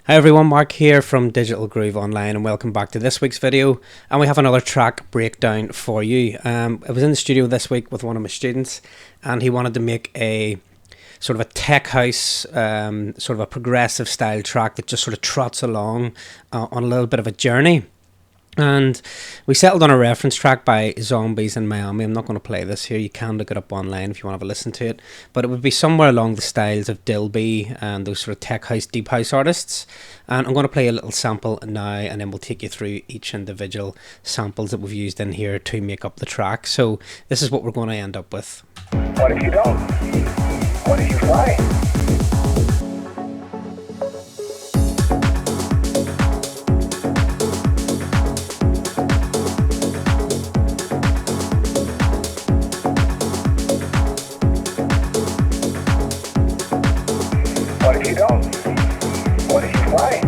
Hi everyone, Mark here from Digital Groove Online and welcome back to this week's video, and we have another track breakdown for you. I was in the studio this week with one of my students and he wanted to make a sort of a tech house, sort of a progressive style track that just sort of trots along on a little bit of a journey. And we settled on a reference track by Zombies in Miami. I'm not going to play this here. You can look it up online if you want to have a listen to it. But it would be somewhere along the styles of Dilby and those sort of tech house, deep house artists. And I'm going to play a little sample now, and then we'll take you through each individual samples that we've used in here to make up the track. So this is what we're going to end up with. What if you don't? What if you fly? What if you don't? What if you fly?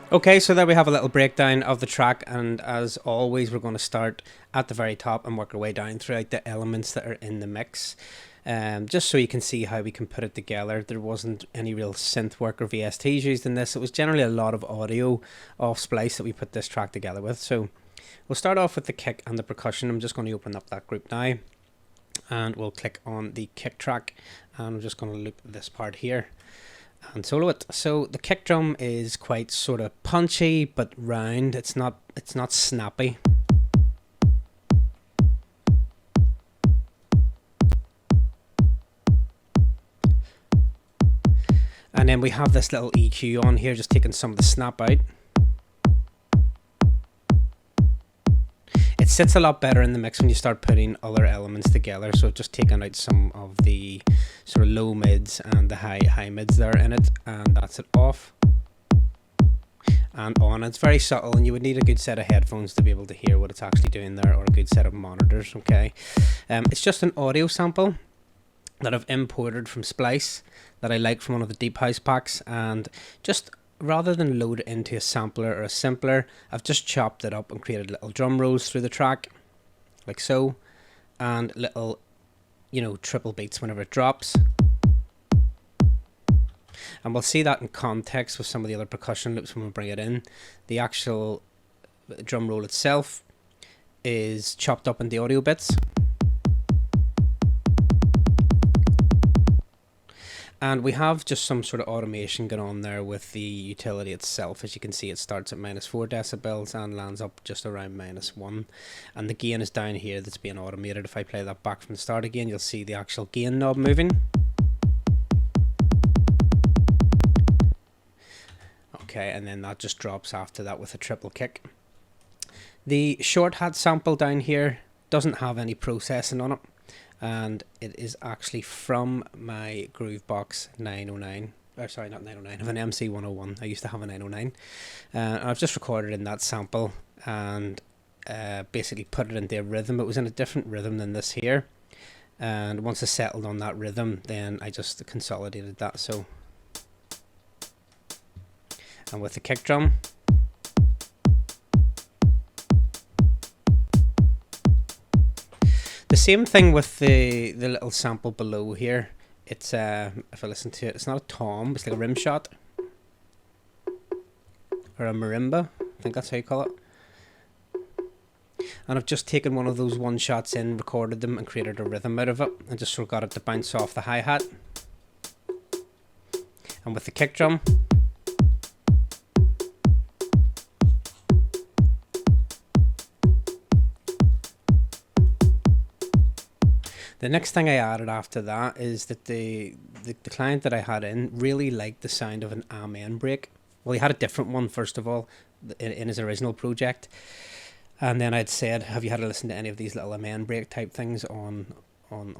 Okay, so there we have a little breakdown of the track, and as always we're going to start at the very top and work our way down throughout the elements that are in the mix, just so you can see how we can put it together. There wasn't any real synth work or VSTs used in this. It was generally a lot of audio off splice that we put this track together with. So we'll start off with the kick and the percussion. I'm just going to open up that group now and we'll click on the kick track, and I'm just going to loop this part here and solo it. So the kick drum is quite sort of punchy but round. It's not snappy. And then we have this little EQ on here, just taking some of the snap out. It sits a lot better in the mix when you start putting other elements together, so just taking out some of the sort of low mids and the high mids there in it, and that's it off and on. It's very subtle, and you would need a good set of headphones to be able to hear what it's actually doing there, or a good set of monitors. Okay, it's just an audio sample that I've imported from Splice that I like from one of the deep house packs, and just rather than load it into a sampler or a simpler, I've just chopped it up and created little drum rolls through the track like so, and little, you know, triple beats whenever it drops. And we'll see that in context with some of the other percussion loops when we bring it in. The actual drum roll itself is chopped up into audio bits. And we have just some sort of automation going on there with the utility itself. As you can see, it starts at -4 decibels and lands up just around -1. And the gain is down here that's being automated. If I play that back from the start again, you'll see the actual gain knob moving. Okay, and then that just drops after that with a triple kick. The short hat sample down here doesn't have any processing on it, and it is actually from my Groovebox 909, or sorry, not 909, of an MC101. I used to have a 909, and I've just recorded in that sample and basically put it into a rhythm. It was in a different rhythm than this here, and once I settled on that rhythm, then I just consolidated that. So, and with the kick drum, the same thing with the little sample below here. It's if I listen to it, it's not a tom, it's like a rim shot or a marimba, I think that's how you call it. And I've just taken one of those one shots in, recorded them, and created a rhythm out of it, and just sort of got it to bounce off the hi-hat. And with the kick drum, the next thing I added after that is that the client that I had in really liked the sound of an amen break. Well, he had a different one first of all in his original project, and then I'd said, have you had to listen to any of these little amen break type things on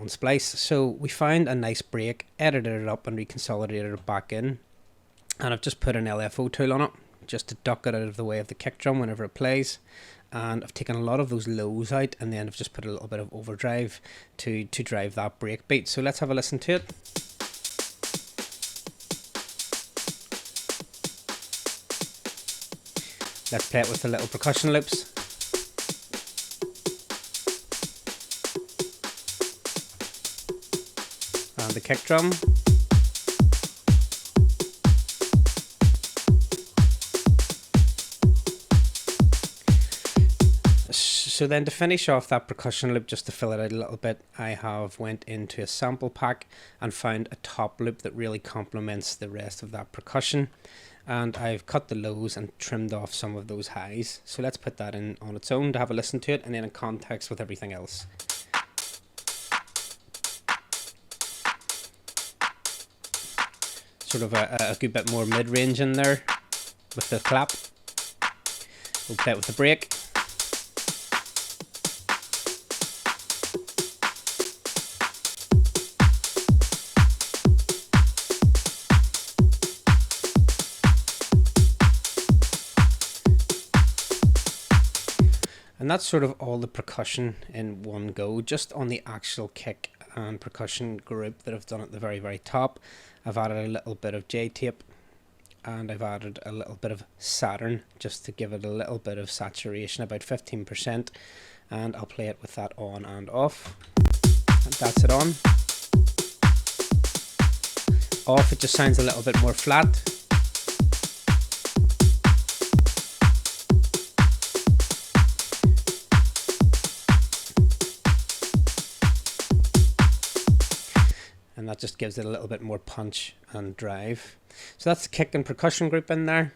Splice? So we found a nice break, edited it up and reconsolidated it back in, and I've just put an LFO tool on it just to duck it out of the way of the kick drum whenever it plays, and I've taken a lot of those lows out, and then I've just put a little bit of overdrive to drive that break beat. So let's have a listen to it. Let's play it with the little percussion loops. And the kick drum. So then to finish off that percussion loop, just to fill it out a little bit, I have went into a sample pack and found a top loop that really complements the rest of that percussion. And I've cut the lows and trimmed off some of those highs. So let's put that in on its own to have a listen to it, and then in context with everything else. Sort of a good bit more mid-range in there with the clap. We'll play it with the break. And that's sort of all the percussion in one go. Just on the actual kick and percussion group that I've done at the very, very top, I've added a little bit of J-tape, and I've added a little bit of Saturn just to give it a little bit of saturation, about 15%, and I'll play it with that on and off. And that's it on. Off, it just sounds a little bit more flat. And that just gives it a little bit more punch and drive. So that's the kick and percussion group in there,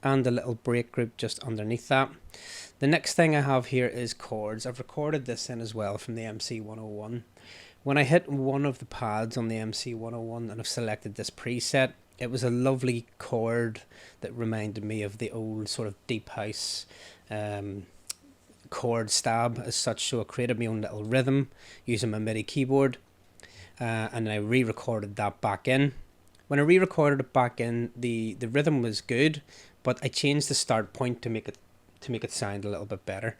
and the little break group just underneath that. The next thing I have here is chords. I've recorded this in as well from the MC101. When I hit one of the pads on the MC101 and I've selected this preset, it was a lovely chord that reminded me of the old sort of deep house chord stab as such. So I created my own little rhythm using my MIDI keyboard. And I re-recorded that back in. When I re-recorded it back in, the rhythm was good, but I changed the start point to make it sound a little bit better.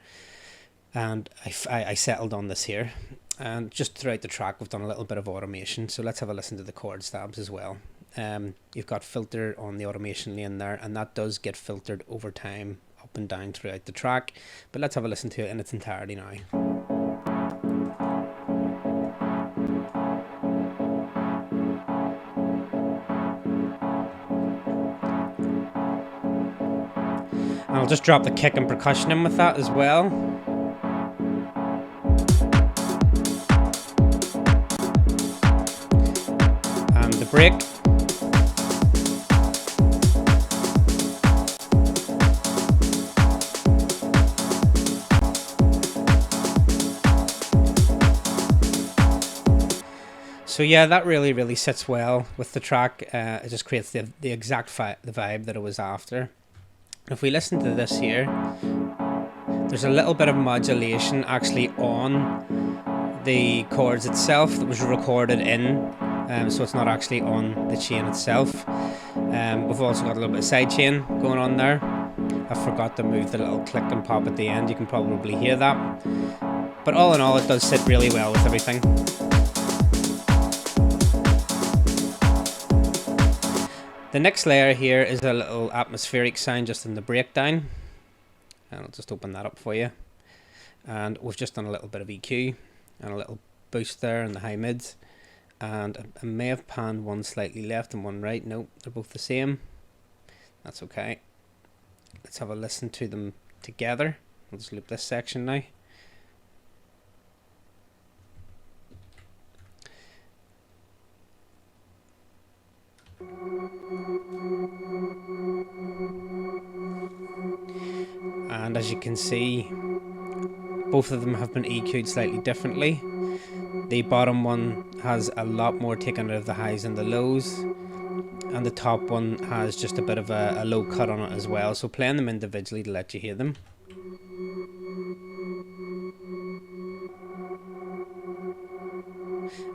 And I settled on this here. And just throughout the track, we've done a little bit of automation. So let's have a listen to the chord stabs as well. You've got filter on the automation lane there, and that does get filtered over time, up and down throughout the track. But let's have a listen to it in its entirety now. And I'll just drop the kick and percussion in with that as well. And the break. So yeah, that really sits well with the track. It just creates the exact the vibe that it was after. If we listen to this here, there's a little bit of modulation actually on the chords itself that was recorded in, so it's not actually on the chain itself. We've also got a little bit of side chain going on there. I forgot to move the little click and pop at the end, you can probably hear that. But all in all, it does sit really well with everything. The next layer here is a little atmospheric sound just in the breakdown, and I'll just open that up for you. And we've just done a little bit of EQ and a little boost there in the high mids, and I may have panned one slightly left and one right. No, they're both the same. That's okay. Let's have a listen to them together. I'll just loop this section now. And as you can see, both of them have been EQ'd slightly differently. The bottom one has a lot more taken out of the highs and the lows, and the top one has just a bit of a low cut on it as well. So playing them individually to let you hear them.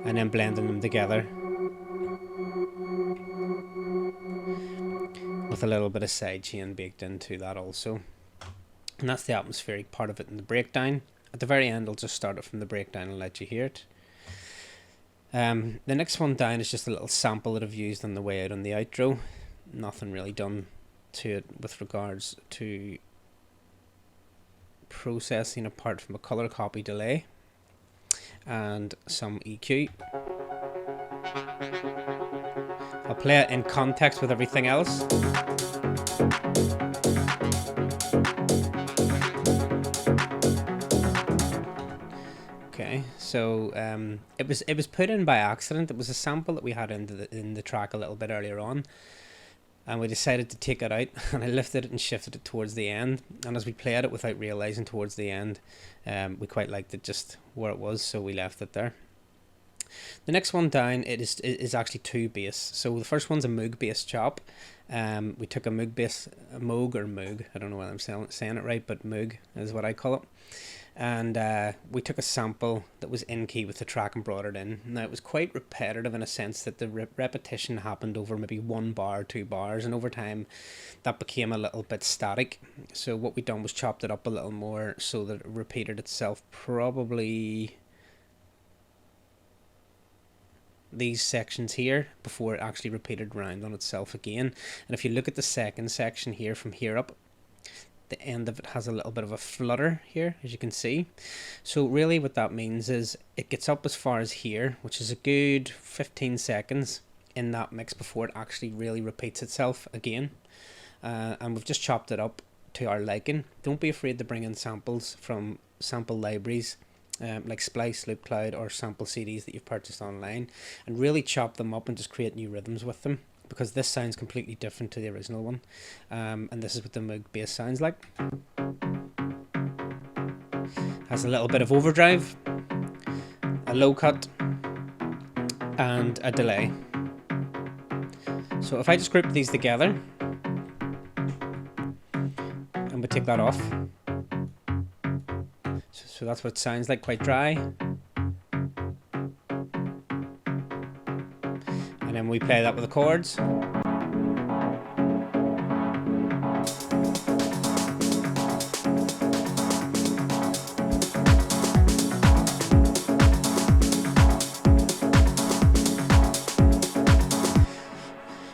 And then blending them together with a little bit of side chain baked into that also. And that's the atmospheric part of it in the breakdown. At the very end, I'll just start it from the breakdown and let you hear it. The next one down is just a little sample that I've used on the way out on the outro. Nothing really done to it with regards to processing apart from a color copy delay and some EQ. I'll play it in context with everything else. Okay, so it was put in by accident. It was a sample that we had in the track a little bit earlier on, and we decided to take it out, and I lifted it and shifted it towards the end, and as we played it without realizing towards the end, we quite liked it just where it was, so we left it there. The next one down is actually two bass. So the first one's a Moog bass chop. We took a Moog bass, Moog, I don't know whether I'm saying it right, but Moog is what I call it. And we took a sample that was in key with the track and brought it in. Now it was quite repetitive in a sense that the repetition happened over maybe 1 bar, 2 bars, and over time that became a little bit static. So what we done was chopped it up a little more so that it repeated itself probably these sections here before it actually repeated round on itself again. And if you look at the second section here from here up, the end of it has a little bit of a flutter here, as you can see. So really what that means is it gets up as far as here, which is a good 15 seconds in that mix before it actually really repeats itself again. And we've just chopped it up to our liking. Don't be afraid to bring in samples from sample libraries like Splice, Loop Cloud, or sample CDs that you've purchased online, and really chop them up and just create new rhythms with them, because this sounds completely different to the original one. And this is what the Moog bass sounds like. Has a little bit of overdrive, a low cut, and a delay. So if I just group these together, and we take that off, so that's what it sounds like, quite dry. And then we play that with the chords.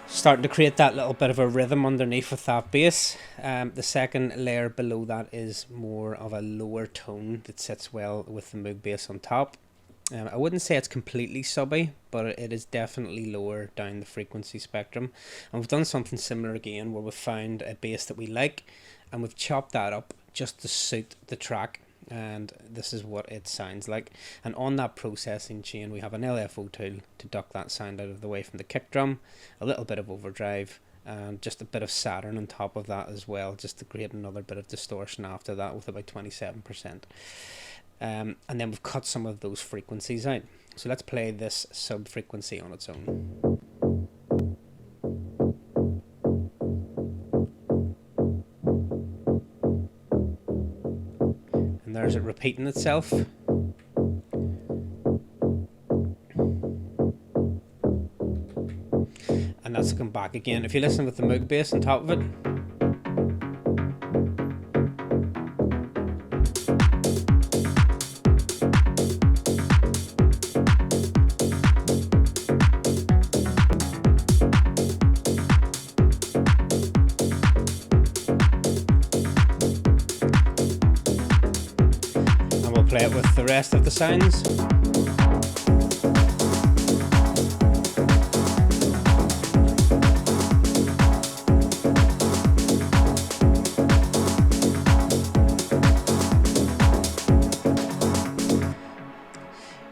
Starting to create that little bit of a rhythm underneath with that bass. The second layer below that is more of a lower tone that sits well with the Moog bass on top. I wouldn't say it's completely subby, but it is definitely lower down the frequency spectrum. And we've done something similar again, where we've found a bass that we like and we've chopped that up just to suit the track. And this is what it sounds like. And on that processing chain we have an LFO tool to duck that sound out of the way from the kick drum, a little bit of overdrive, and just a bit of Saturn on top of that as well, just to create another bit of distortion after that with about 27%. And then we've cut some of those frequencies out. So let's play this sub frequency on its own. There's it repeating itself. And that's come back again. If you listen with the Moog bass on top of it, play it with the rest of the sounds.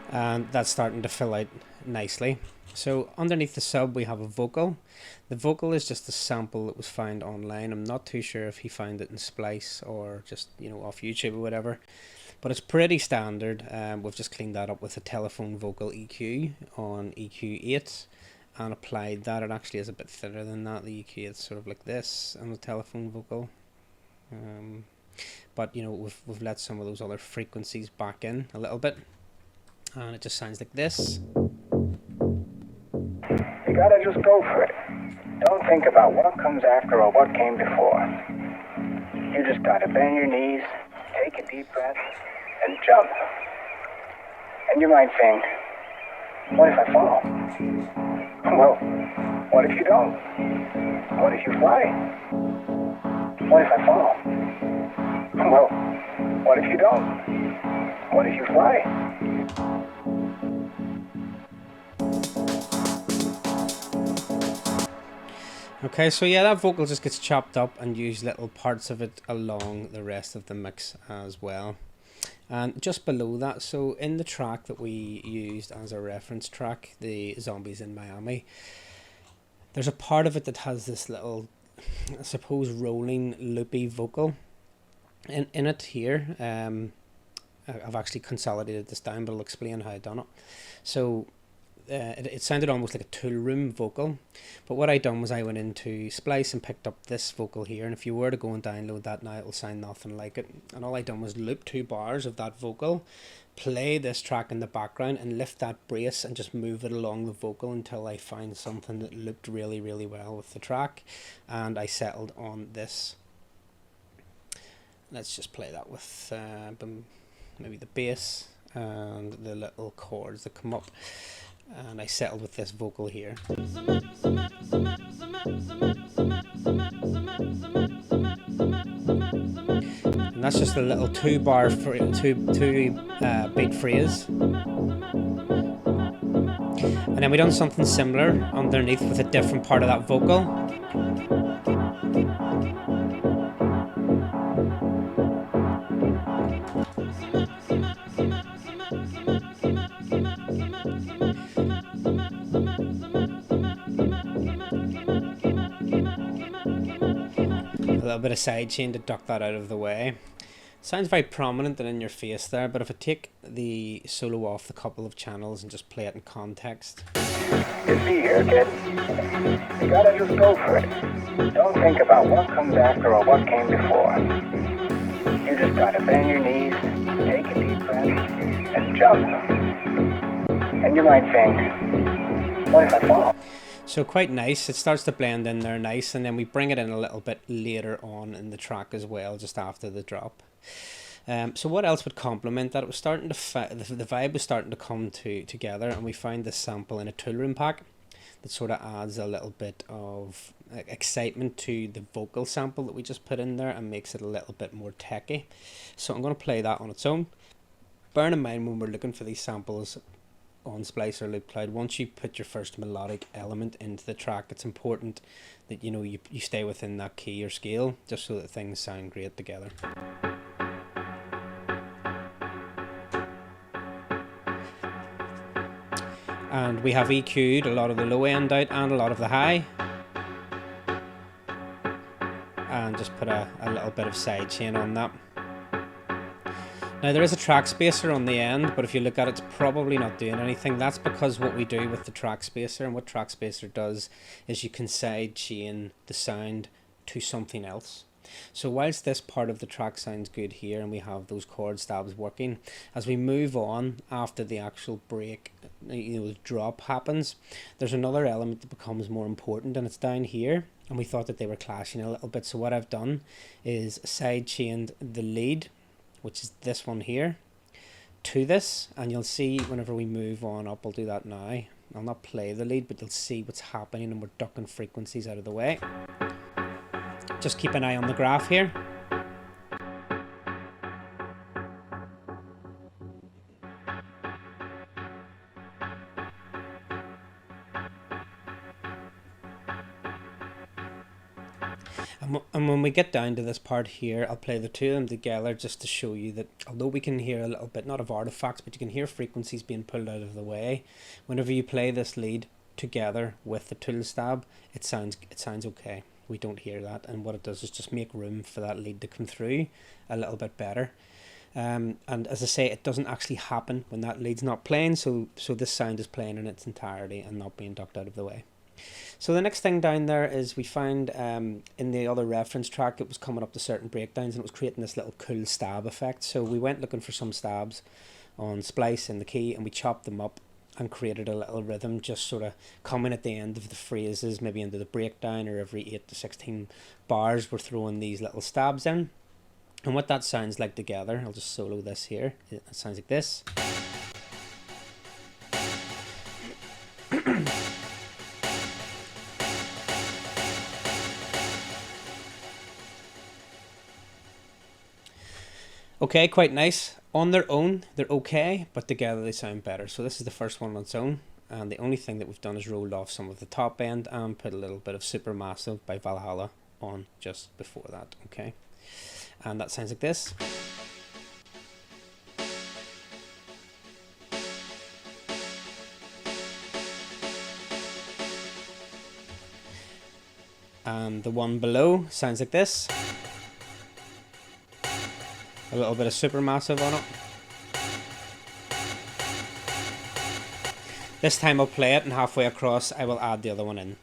And that's starting to fill out nicely. So underneath the sub we have a vocal. The vocal is just a sample that was found online. I'm not too sure if he found it in Splice or just, off YouTube or whatever. But it's pretty standard. We've just cleaned that up with a telephone vocal EQ on EQ8 and applied that. It actually is a bit thinner than that. The EQ is sort of like this on the telephone vocal. But we've let some of those other frequencies back in a little bit, and it just sounds like this. You gotta just go for it. Don't think about what comes after or what came before. You just gotta bend your knees, take a deep breath, and jump. And you might think, what if I fall? Well, what if you don't? What if you fly? What if I fall? Well, what if you don't? What if you fly? Okay, so yeah, that vocal just gets chopped up and use little parts of it along the rest of the mix as well. And just below that, so in the track that we used as a reference track, the Zombies in Miami, there's a part of it that has this little, I suppose, rolling loopy vocal in it here. I've actually consolidated this down, but I'll explain how I done it. So it sounded almost like a tool room vocal, but what I done was I went into Splice and picked up this vocal here, and if you were to go and download that now, it'll sound nothing like it. And all I done was loop 2 bars of that vocal, play this track in the background, and lift that brace and just move it along the vocal until I find something that looped really, really well with the track, and I settled on this. Let's just play that with maybe the bass and the little chords that come up. And I settled with this vocal here. And that's just a little 2 bar for two beat phrase. And then we done something similar underneath with a different part of that vocal. A little bit of side chain to duck that out of the way. Sounds very prominent and in your face there, but if I take the solo off the couple of channels and just play it in context. You see here, kid, you gotta just go for it. Don't think about what comes after or what came before. You just gotta bend your knees, take a deep breath, and jump. And you might think, what if I fall? So quite nice. It starts to blend in there nice, and then we bring it in a little bit later on in the track as well, just after the drop. So what else would complement that? It was starting to the vibe was starting to come together, and we found this sample in a tool room pack that sort of adds a little bit of excitement to the vocal sample that we just put in there and makes it a little bit more techy. So I'm going to play that on its own. Bear in mind when we're looking for these samples on Splice or Loop Cloud, once you put your first melodic element into the track, it's important that you stay within that key or scale, just so that things sound great together. And we have EQ'd a lot of the low end out and a lot of the high, and just put a little bit of side chain on that. Now there is a track spacer on the end, but if you look at it, it's probably not doing anything. That's because what we do with the track spacer, and what track spacer does, is you can side chain the sound to something else. So whilst this part of the track sounds good here and we have those chord stabs working, as we move on after the actual break, the drop happens, there's another element that becomes more important, and it's down here, and we thought that they were clashing a little bit. So what I've done is side chained the lead, which is this one here, to this, and you'll see whenever we move on up, I'll do that now, I'll not play the lead, but you'll see what's happening, and we're ducking frequencies out of the way. Just keep an eye on the graph here. And when we get down to this part here, I'll play the two of them together just to show you that although we can hear a little bit, not of artifacts, but you can hear frequencies being pulled out of the way. Whenever you play this lead together with the tool stab, it sounds okay. We don't hear that, and what it does is just make room for that lead to come through a little bit better. And as I say, it doesn't actually happen when that lead's not playing, so this sound is playing in its entirety and not being ducked out of the way. So the next thing down there is we found in the other reference track, it was coming up to certain breakdowns and it was creating this little cool stab effect. So we went looking for some stabs on Splice in the key, and we chopped them up and created a little rhythm, just sort of coming at the end of the phrases, maybe into the breakdown, or every 8 to 16 bars we're throwing these little stabs in. And what that sounds like together, I'll just solo this here. It sounds like this. Okay, quite nice. On their own, they're okay, but together they sound better. So this is the first one on its own. And the only thing that we've done is rolled off some of the top end and put a little bit of Supermassive by Valhalla on just before that. Okay. And that sounds like this. And the one below sounds like this. A little bit of Supermassive on it. This time I'll play it, and halfway across I will add the other one in.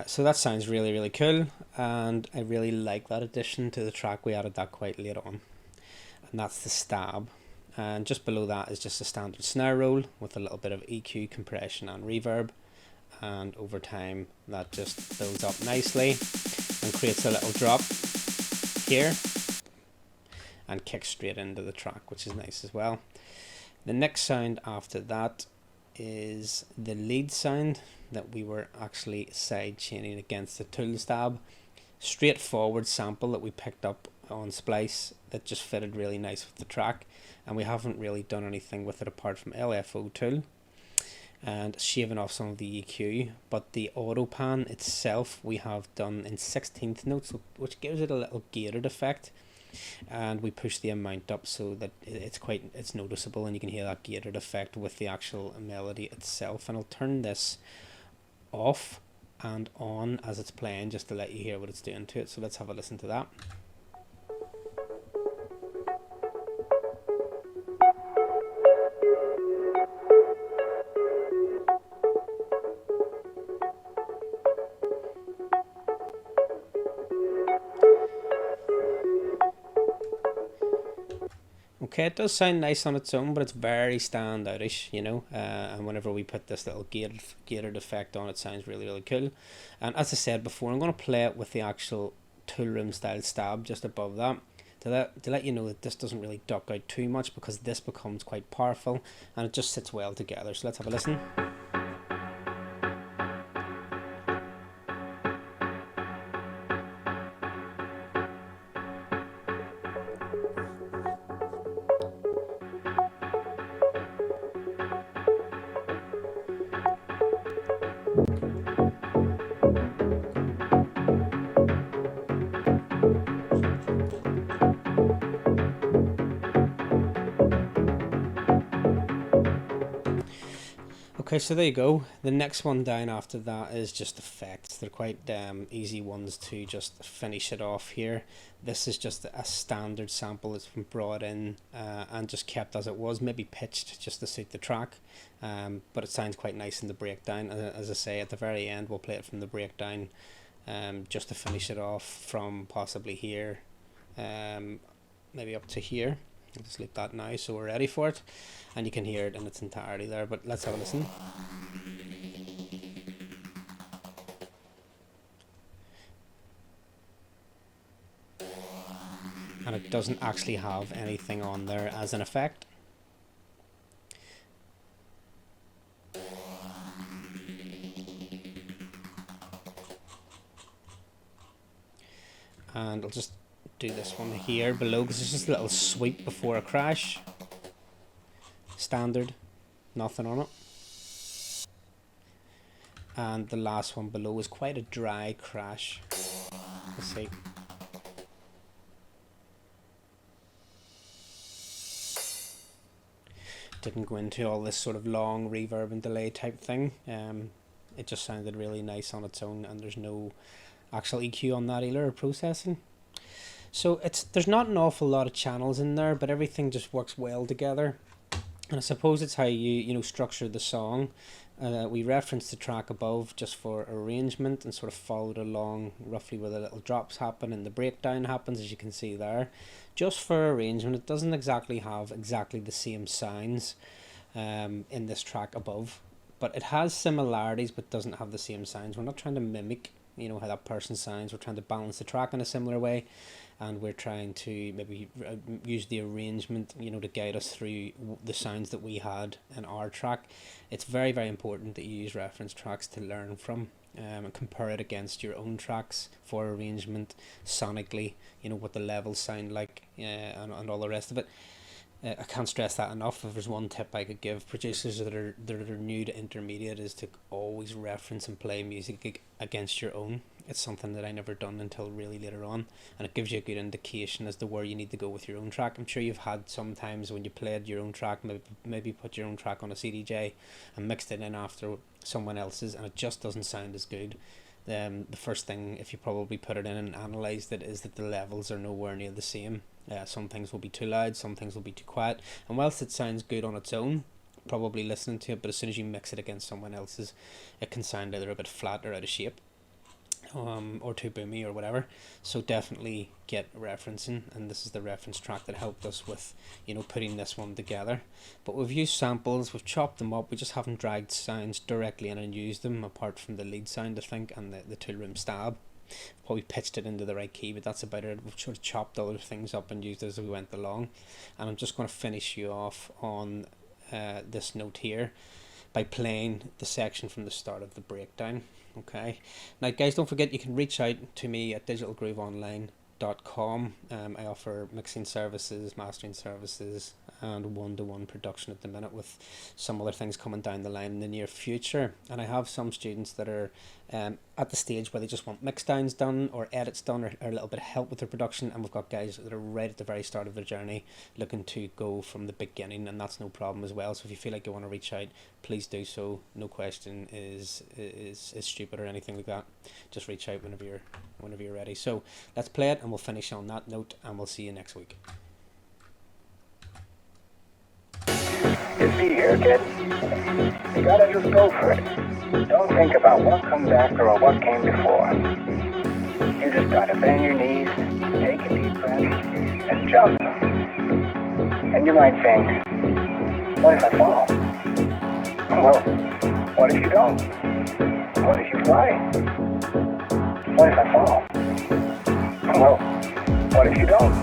So that sounds really, really cool, and I really like that addition to the track. We added that quite late on, and that's the stab. And just below that is just a standard snare roll with a little bit of EQ, compression and reverb, and over time that just builds up nicely and creates a little drop here and kicks straight into the track, which is nice as well. The next sound after that is the lead sound that we were actually side chaining against the tool stab. Straightforward sample that we picked up on Splice that just fitted really nice with the track, and we haven't really done anything with it apart from LFO tool and shaving off some of the EQ, but the auto pan itself we have done in 16th notes, which gives it a little gated effect, and we push the amount up so that it's noticeable, and you can hear that gated effect with the actual melody itself. And I'll turn this off and on as it's playing just to let you hear what it's doing to it. So let's have a listen to that. Okay, it does sound nice on its own, but it's very standoutish, you know, and whenever we put this little gated effect on, it sounds really, really cool. And as I said before, I'm going to play it with the actual tool room style stab just above that to let you know that this doesn't really duck out too much, because this becomes quite powerful and it just sits well together. So let's have a listen. Okay, so there you go. The next one down after that is just effects. They're quite easy ones to just finish it off here. This is just a standard sample that's been brought in and just kept as it was, maybe pitched just to suit the track. But it sounds quite nice in the breakdown. As I say, at the very end we'll play it from the breakdown just to finish it off from possibly here, maybe up to here. I'll just leave that now so we're ready for it, and you can hear it in its entirety there, but let's have a listen. And it doesn't actually have anything on there as an effect. And I'll just do this one here below because it's just a little sweep before a crash. Standard, nothing on it. And the last one below is quite a dry crash. Let's see. Didn't go into all this sort of long reverb and delay type thing. It just sounded really nice on its own, and there's no actual EQ on that either, or processing. So there's not an awful lot of channels in there, but everything just works well together. And I suppose it's how you structure the song. We referenced the track above just for arrangement and sort of followed along roughly where the little drops happen and the breakdown happens, as you can see there. Just for arrangement, it doesn't exactly have exactly the same sounds in this track above, but it has similarities but doesn't have the same sounds. We're not trying to mimic, you know, how that person sounds. We're trying to balance the track in a similar way, and we're trying to maybe use the arrangement, you know, to guide us through the sounds that we had in our track. It's very, very important that you use reference tracks to learn from, and compare it against your own tracks for arrangement, sonically, you know, what the levels sound like, and all the rest of it. I can't stress that enough. If there's one tip I could give producers that are new to intermediate, is to always reference and play music against your own. It's something that I never done until really later on, and it gives you a good indication as to where you need to go with your own track. I'm sure you've had some times when you played your own track, maybe put your own track on a CDJ and mixed it in after someone else's, and it just doesn't sound as good. The first thing, if you probably put it in and analysed it, is that the levels are nowhere near the same. Some things will be too loud, some things will be too quiet, and whilst it sounds good on its own, probably listening to it, but as soon as you mix it against someone else's, it can sound either a bit flat or out of shape, or too boomy or whatever. So definitely get referencing, and this is the reference track that helped us with, you know, putting this one together. But we've used samples, we've chopped them up, we just haven't dragged sounds directly in and used them, apart from the lead sound, I think, and the tool room stab. Probably pitched it into the right key, but that's about it. We've sort of chopped other things up and used as we went along, and I'm just going to finish you off on this note here by playing the section from the start of the breakdown. Okay, now guys, don't forget you can reach out to me at digitalgrooveonline.com. I offer mixing services, mastering services, and one-to-one production at the minute, with some other things coming down the line in the near future. And I have some students that are at the stage where they just want mix downs done or edits done, or a little bit of help with their production, and we've got guys that are right at the very start of their journey looking to go from the beginning, and that's no problem as well. So if you feel like you want to reach out, please do so. No question is stupid or anything like that. Just reach out whenever you're ready. So let's play it, and we'll finish on that note, and we'll see you next week. You see here, kid, you gotta just go for it. Don't think about what comes after or what came before. You just gotta bend your knees, take a deep breath, and jump. And you might think, what if I fall? Well, what if you don't? What if you fly? What if I fall? Well, what if you don't?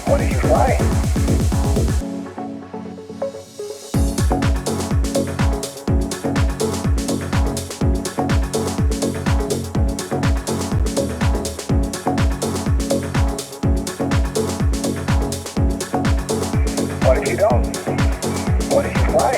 What if you fly? What if you don't? What if you fly?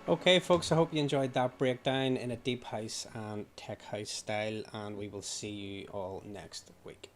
Okay folks, I hope you enjoyed that breakdown in a deep house and tech house style, and we will see you all next week.